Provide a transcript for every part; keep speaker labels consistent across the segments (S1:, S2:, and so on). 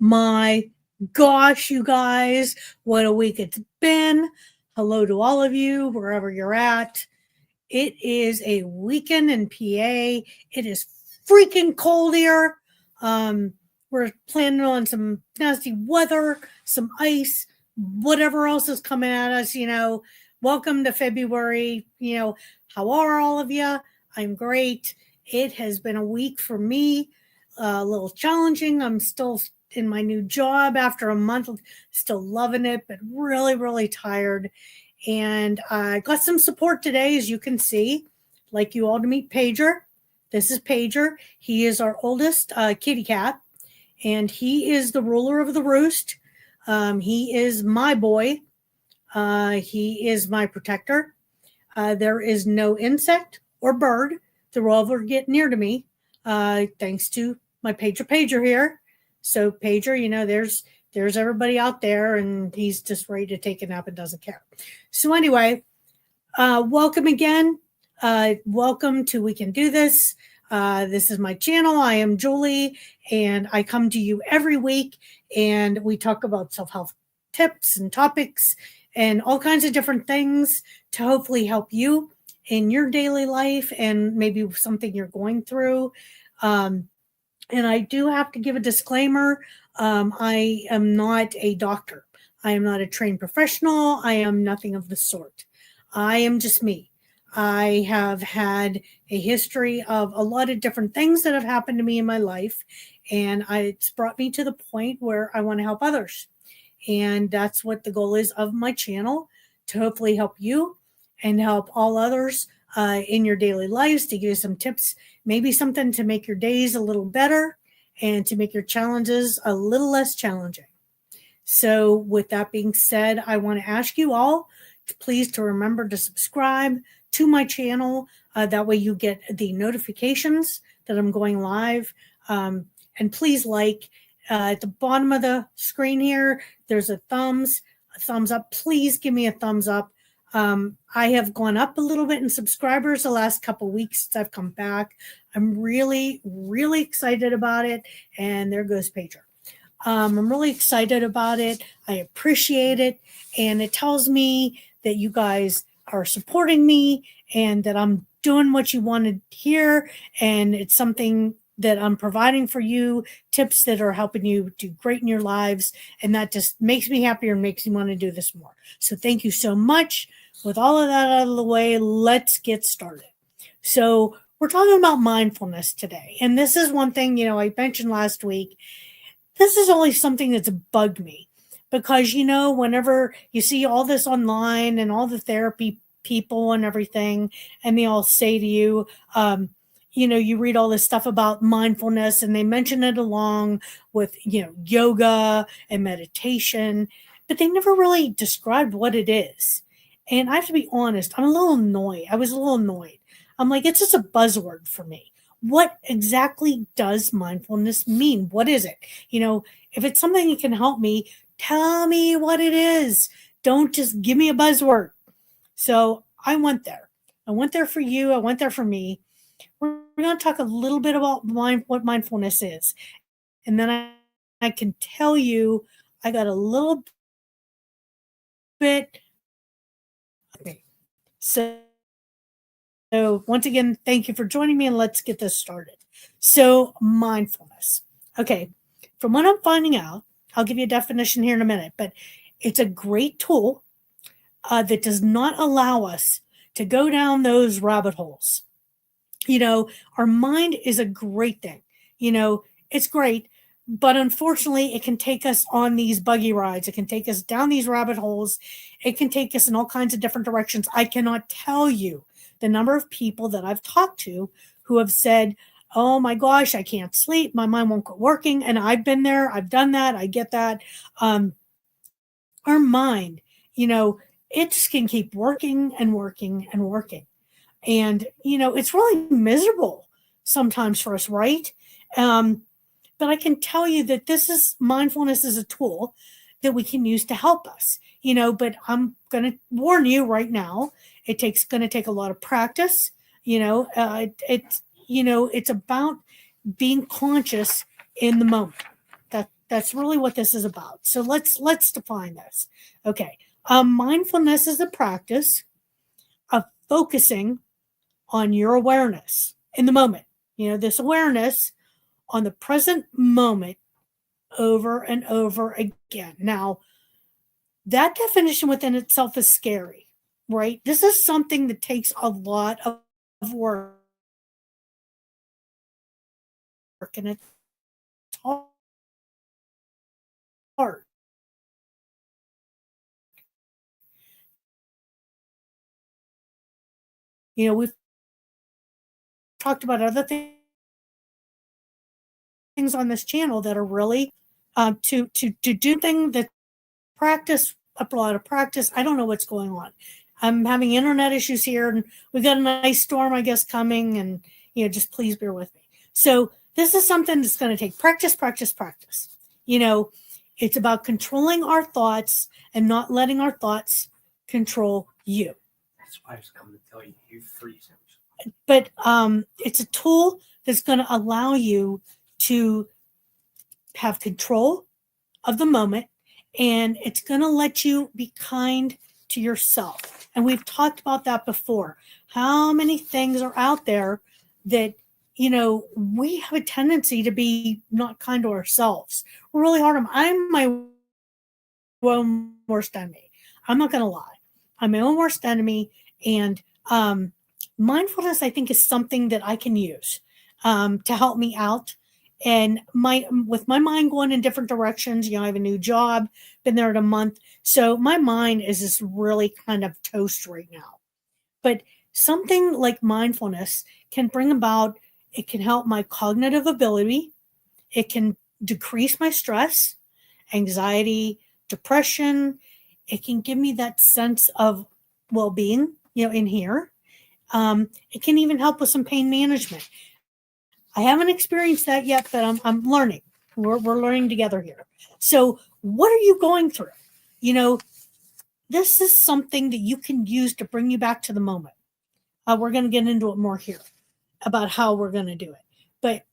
S1: My gosh, you guys, what a week it's been. Hello to all of you, wherever you're at. It is a weekend in PA. It is freaking cold here. We're planning on some nasty weather, some ice, whatever else is coming at us. Welcome to February. How are all of you? I'm great. It has been a week for me, a little challenging. I'm still in my new job after a month, still loving it, but really, really tired. And I got some support today, as you can see. I'd like you all to meet Pager. This is Pager. He is our oldest kitty cat, and he is the ruler of the roost. He is my boy. He is my protector. There is no insect or bird that will ever get near to me, thanks to my Pager here. So Pager, there's everybody out there, and he's just ready to take a nap and doesn't care. So anyway, welcome again. Welcome to We Can Do This. This is my channel. I am Julie, and I come to you every week, and we talk about self-help tips and topics and all kinds of different things to hopefully help you in your daily life and maybe something you're going through. And I do have to give a disclaimer. I am not a doctor. I am not a trained professional. I am nothing of the sort. I am just me. I have had a history of a lot of different things that have happened to me in my life, and it's brought me to the point where I want to help others. And that's what the goal is of my channel, to hopefully help you and help all others in your daily lives, to give you some tips, maybe something to make your days a little better and to make your challenges a little less challenging. So with that being said, I want to ask you all to remember to subscribe to my channel. That way you get the notifications that I'm going live. And please at the bottom of the screen here, there's a thumbs up. Please give me a thumbs up. I have gone up a little bit in subscribers the last couple of weeks since I've come back. I'm really, really excited about it. And there goes Pager. I'm really excited about it. I appreciate it. And it tells me that you guys are supporting me and that I'm doing what you want to hear. And it's something that I'm providing for you, tips that are helping you do great in your lives. And that just makes me happier and makes me want to do this more. So thank you so much. With all of that out of the way, let's get started. So we're talking about mindfulness today. And this is one thing, I mentioned last week. This is always something that's bugged me because, whenever you see all this online and all the therapy people and everything, and they all say to you, you read all this stuff about mindfulness and they mention it along with, yoga and meditation, but they never really described what it is. And I have to be honest, I was a little annoyed. I'm like, it's just a buzzword for me. What exactly does mindfulness mean? What is it? If it's something that can help me, tell me what it is. Don't just give me a buzzword. So I went there. I went there for you. I went there for me. We're going to talk a little bit about what mindfulness is. And then I can tell you, I got a little bit. Okay. So once again, thank you for joining me, and let's get this started. So mindfulness. Okay. From what I'm finding out, I'll give you a definition here in a minute, but it's a great tool that does not allow us to go down those rabbit holes. Our mind is a great thing. It's great, but unfortunately, it can take us on these buggy rides. It can take us down these rabbit holes. It can take us in all kinds of different directions. I cannot tell you the number of people that I've talked to who have said, oh my gosh, I can't sleep. My mind won't quit working. And I've been there. I've done that. I get that. Our mind, it just can keep working and working and working. And, it's really miserable sometimes for us, right? But I can tell you that mindfulness is a tool that we can use to help us, but I'm going to warn you right now, it's going to take a lot of practice. It's about being conscious in the moment. That's really what this is about. So let's define this. Okay. Mindfulness is a practice of focusing on your awareness in the moment. This awareness on the present moment over and over again. Now, that definition within itself is scary, right? This is something that takes a lot of work, and it's hard. We've talked about other things on this channel that are really to do thing that practice a lot of practice. I don't know what's going on. I'm having internet issues here, and we've got a nice storm, I guess, coming, and just please bear with me. So this is something that's going to take practice, practice, practice. It's about controlling our thoughts and not letting our thoughts control you.
S2: That's why I was coming to tell you, you freeze.
S1: But it's a tool that's going to allow you to have control of the moment, and it's going to let you be kind to yourself. And we've talked about that before. How many things are out there that, we have a tendency to be not kind to ourselves. We're really hard on. I'm my own worst enemy. I'm not going to lie. I'm my own worst enemy. And mindfulness, I think, is something that I can use to help me out. And with my mind going in different directions, I have a new job, been there a month. So my mind is just really kind of toast right now. But something like mindfulness can bring about, it can help my cognitive ability. It can decrease my stress, anxiety, depression. It can give me that sense of well-being, in here. It can even help with some pain management. I haven't experienced that yet, but I'm learning. We're learning together here. So what are you going through? This is something that you can use to bring you back to the moment. We're going to get into it more here about how we're going to do it. But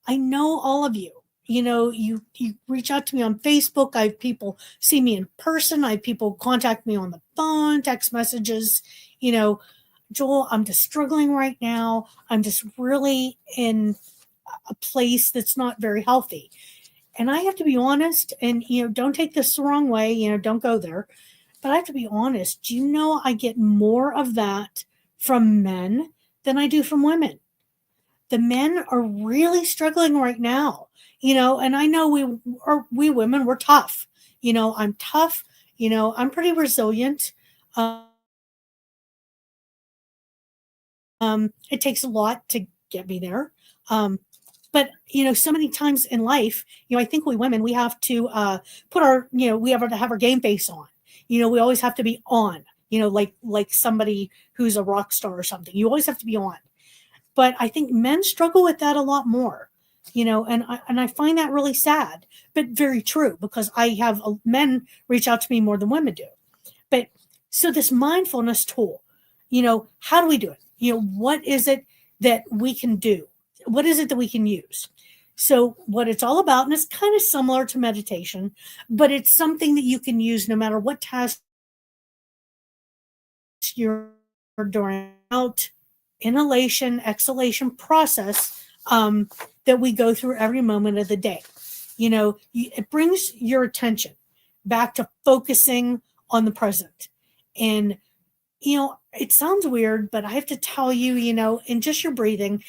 S1: I know all of you, you reach out to me on Facebook. I have people see me in person. I have people contact me on the phone, text messages. Joel, I'm just struggling right now. I'm just really in a place that's not very healthy. And I have to be honest, and, don't take this the wrong way, don't go there. But I have to be honest. I get more of that from men than I do from women. The men are really struggling right now, and I know we women, we're tough. I'm tough. I'm pretty resilient. It takes a lot to get me there. But so many times in life, I think we women, we have to put our, we have to have our game face on. We always have to be on. Like somebody who's a rock star or something. You always have to be on. But I think men struggle with that a lot more. And I find that really sad, but very true, because I have men reach out to me more than women do. But so this mindfulness tool, how do we do it? What is it that we can do? What is it that we can use? So what it's all about, and it's kind of similar to meditation, but it's something that you can use no matter what task you're doing. Out inhalation, exhalation process that we go through every moment of the day. It brings your attention back to focusing on the present. And it sounds weird, but I have to tell you, in just your breathing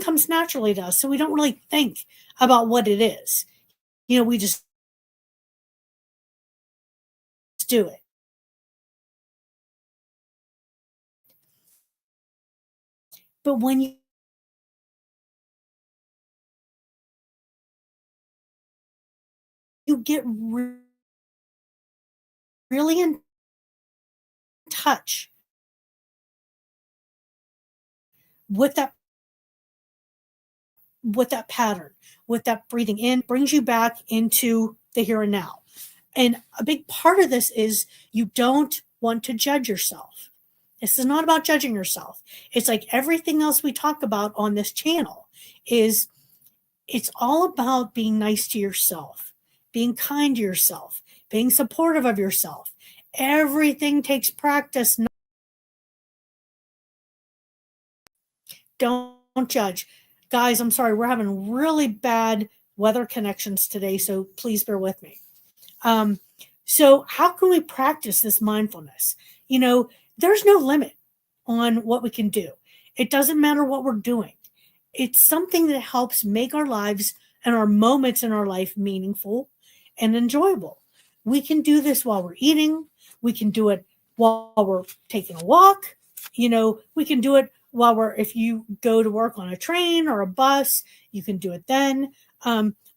S1: comes naturally to us. So we don't really think about what it is. We just do it. But when you get really in touch with that pattern, with that breathing in, brings you back into the here and now. And a big part of this is you don't want to judge yourself. This is not about judging yourself. It's like everything else we talk about on this channel it's all about being nice to yourself being kind to yourself, being supportive of yourself. Everything takes practice. Don't judge. Guys, I'm sorry, we're having really bad weather connections today, so please bear with me. Um, so, how can we practice this mindfulness? You know, there's no limit on what we can do. It doesn't matter what we're doing. It's something that helps make our lives and our moments in our life meaningful and enjoyable. We can do this while we're eating. We can do it while we're taking a walk. We can do it while if you go to work on a train or a bus, you can do it then.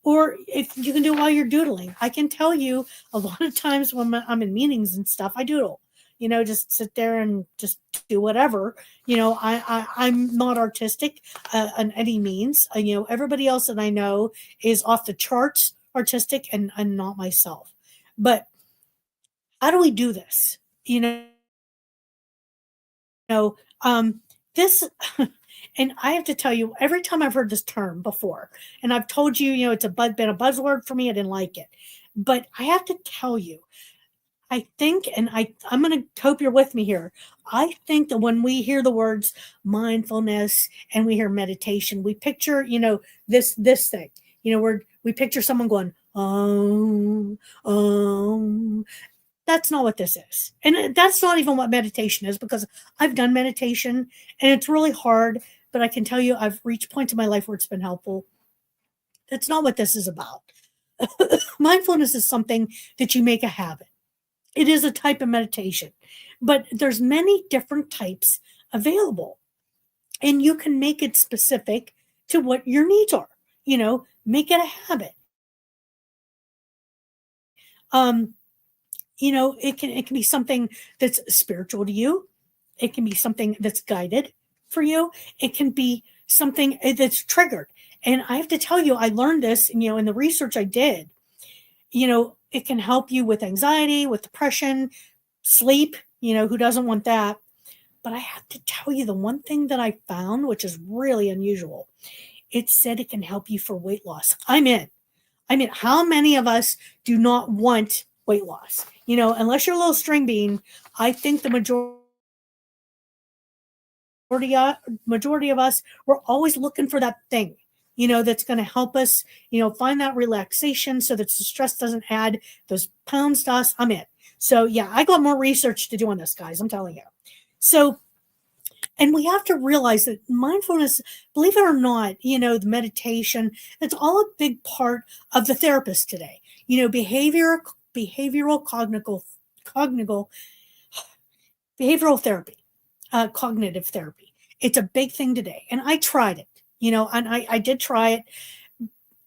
S1: Or if you can do it while you're doodling. I can tell you a lot of times when I'm in meetings and stuff, I doodle. Just sit there and just do whatever. I'm not artistic in any means. Everybody else that I know is off the charts artistic, and not myself. But how do we do this? This, and I have to tell you, every time I've heard this term before, and I've told you, it's been a buzzword for me. I didn't like it, but I have to tell you, I think, and I'm going to hope you're with me here. I think that when we hear the words mindfulness and we hear meditation, we picture, this thing, where we picture someone going, that's not what this is. And that's not even what meditation is, because I've done meditation and it's really hard, but I can tell you I've reached points in my life where it's been helpful. That's not what this is about. Mindfulness is something that you make a habit. It is a type of meditation, but there's many different types available, and you can make it specific to what your needs are. Make it a habit. It can be something that's spiritual to you. It can be something that's guided for you. It can be something that's triggered. And I have to tell you, I learned this, in the research I did. It can help you with anxiety, with depression, sleep. Who doesn't want that? But I have to tell you, the one thing that I found, which is really unusual, it said it can help you for weight loss. I'm in. How many of us do not want weight loss? Unless you're a little string bean, I think the majority of us, we're always looking for that thing, that's going to help us, find that relaxation so that the stress doesn't add those pounds to us. I'm in. So yeah, I got more research to do on this, guys. I'm telling you. So, and we have to realize that mindfulness, believe it or not, the meditation, it's all a big part of the therapist today. Behavioral therapy, cognitive therapy. It's a big thing today. And I tried it, and I did try it.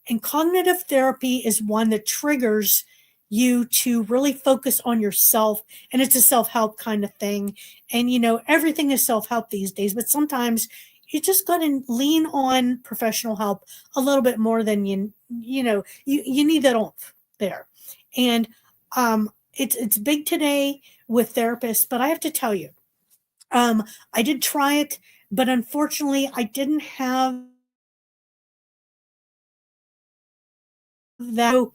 S1: And cognitive therapy is one that triggers you to really focus on yourself. And it's a self-help kind of thing. And, everything is self-help these days, but sometimes you just got to lean on professional help a little bit more than you need that oomph there. And it's big today with therapists, but I have to tell you, I did try it, but unfortunately I didn't have that. So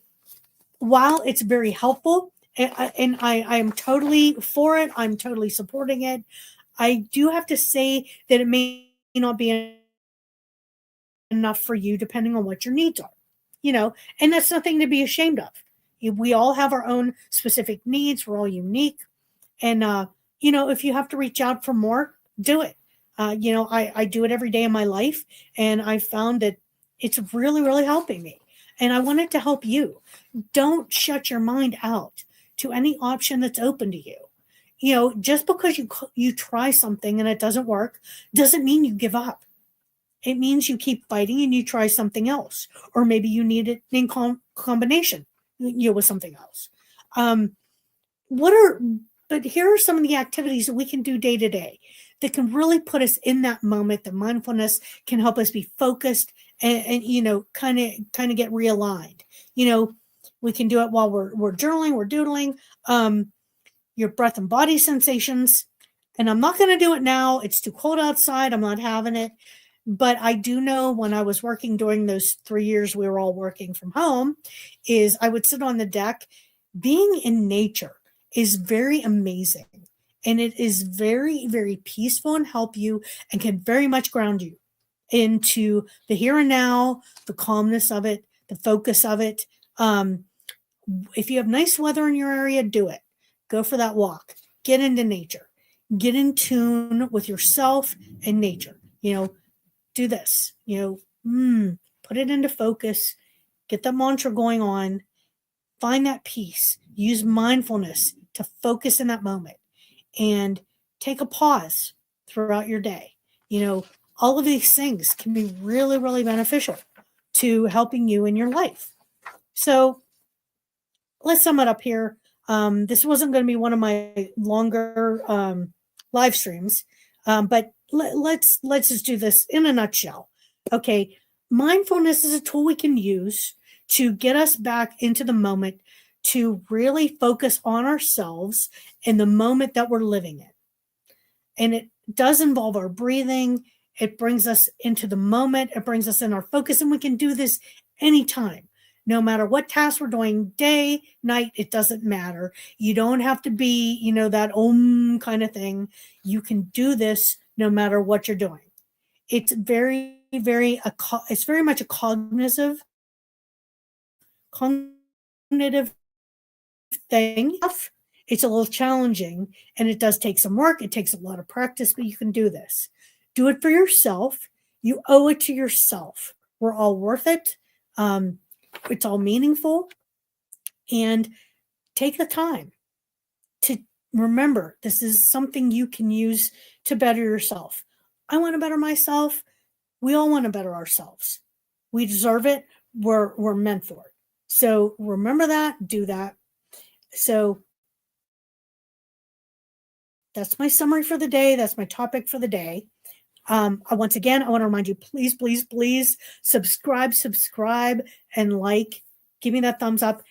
S1: while it's very helpful, and I am totally for it, I'm totally supporting it, I do have to say that it may not be enough for you depending on what your needs are, and that's nothing to be ashamed of. We all have our own specific needs. We're all unique. And, if you have to reach out for more, do it. I do it every day in my life, and I found that it's really, really helping me. And I wanted to help you. Don't shut your mind out to any option that's open to you. Just because you try something and it doesn't work doesn't mean you give up. It means you keep fighting and you try something else, or maybe you need it in combination, with something else. What are But here are some of the activities that we can do day to day that can really put us in that moment. The mindfulness can help us be focused and kind of get realigned. We can do it while we're journaling, we're doodling. Your breath and body sensations. And I'm not going to do it now. It's too cold outside. I'm not having it. But I do know when I was working during those 3 years we were all working from home, is I would sit on the deck. Being in nature is very amazing. And it is very, very peaceful and help you and can very much ground you into the here and now, the calmness of it, the focus of it. Um, if you have nice weather in your area, do it. Go for that walk. Get into nature. Get in tune with yourself and nature. Do this. Put it into focus. Get that mantra going on. Find that peace. Use mindfulness to focus in that moment and take a pause throughout your day. All of these things can be really, really beneficial to helping you in your life. So let's sum it up here. This wasn't going to be one of my longer live streams, but let's just do this in a nutshell. Okay, mindfulness is a tool we can use to get us back into the moment, to really focus on ourselves in the moment that we're living in. And it does involve our breathing. It brings us into the moment. It brings us in our focus, and we can do this anytime. No matter what task we're doing, day, night, it doesn't matter. You don't have to be, that kind of thing. You can do this no matter what you're doing. It's it's very much a cognitive thing. It's a little challenging, and it does take some work. It takes a lot of practice, but you can do this. Do it for yourself. You owe it to yourself. We're all worth it. It's all meaningful. And take the time to remember this is something you can use to better yourself. I want to better myself. We all want to better ourselves. We deserve it. We're meant for it. So remember that, do that. So that's my summary for the day. That's my topic for the day. Once again, I want to remind you, please, please, please subscribe, and like. Give me that thumbs up.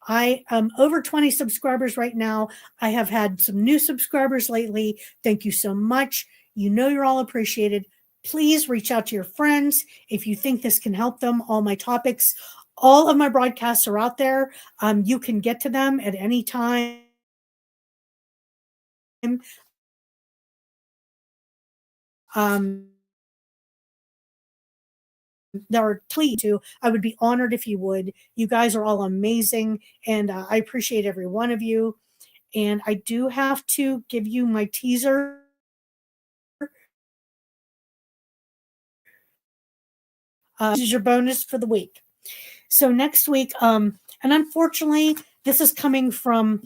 S1: I am over 20 subscribers right now. I have had some new subscribers lately. Thank you so much. You're all appreciated. Please reach out to your friends if you think this can help them. All my topics, all of my broadcasts are out there. You can get to them at any time. Please to. I would be honored if you would. You guys are all amazing, and I appreciate every one of you. And I do have to give you my teaser. This is your bonus for the week. So next week, and unfortunately, this is coming from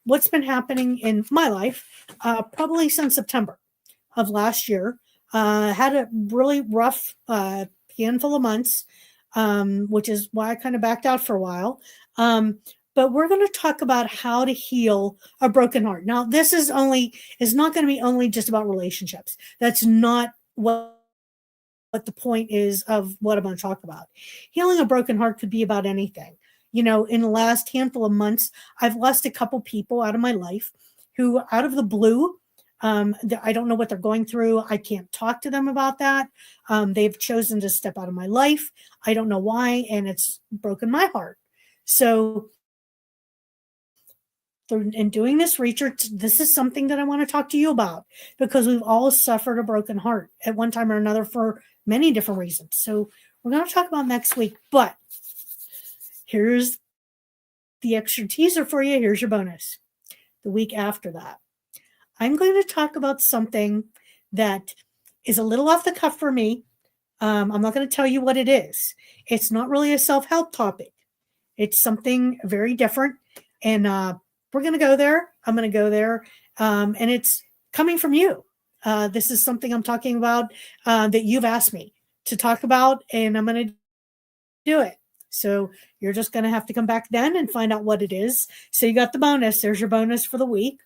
S1: what's been happening in my life, probably since September of last year. Had a really rough handful of months, which is why I kind of backed out for a while. But we're going to talk about how to heal a broken heart. Now, this is not going to be only just about relationships. That's not what the point is of what I'm going to talk about. Healing a broken heart could be about anything. In the last handful of months, I've lost a couple people out of my life who, out of the blue, I don't know what they're going through. I can't talk to them about that. They've chosen to step out of my life. I don't know why, and it's broken my heart. So in doing this research, this is something that I want to talk to you about, because we've all suffered a broken heart at one time or another for many different reasons. So we're going to talk about next week, but here's the extra teaser for you. Here's your bonus. The week after that, I'm going to talk about something that is a little off the cuff for me. I'm not going to tell you what it is. It's not really a self-help topic. It's something very different. And we're going to go there. I'm going to go there. And it's coming from you. This is something I'm talking about that you've asked me to talk about, and I'm going to do it. So you're just going to have to come back then and find out what it is. So you got the bonus. There's your bonus for the week.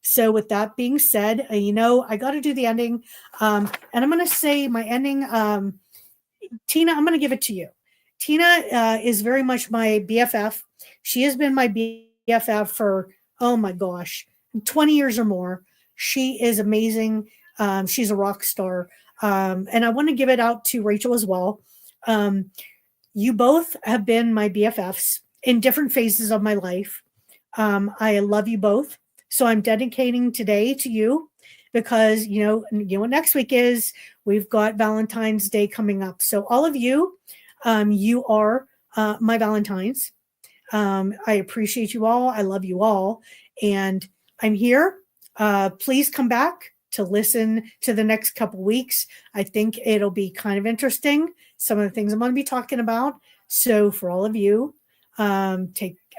S1: So with that being said, I got to do the ending. And I'm going to say my ending. Tina, I'm going to give it to you. Tina is very much my BFF. She has been my BFF for, oh my gosh, 20 years or more. She is amazing. She's a rock star. And I want to give it out to Rachel as well. Um, you both have been my BFFs in different phases of my life. I love you both. So I'm dedicating today to you because what next week is. We've got Valentine's Day coming up. So all of you, you are my Valentines. I appreciate you all. I love you all. And I'm here. Please come back to listen to the next couple weeks. I think it'll be kind of interesting. Some of the things I'm going to be talking about. So for all of you, I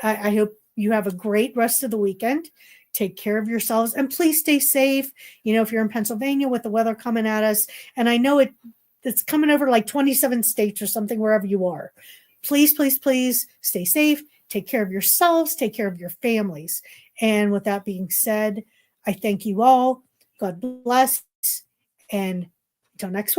S1: hope you have a great rest of the weekend. Take care of yourselves and please stay safe. If you're in Pennsylvania with the weather coming at us, and I know it's coming over like 27 states or something, wherever you are. Please, please, please stay safe. Take care of yourselves. Take care of your families. And with that being said, I thank you all. God bless. And until next week.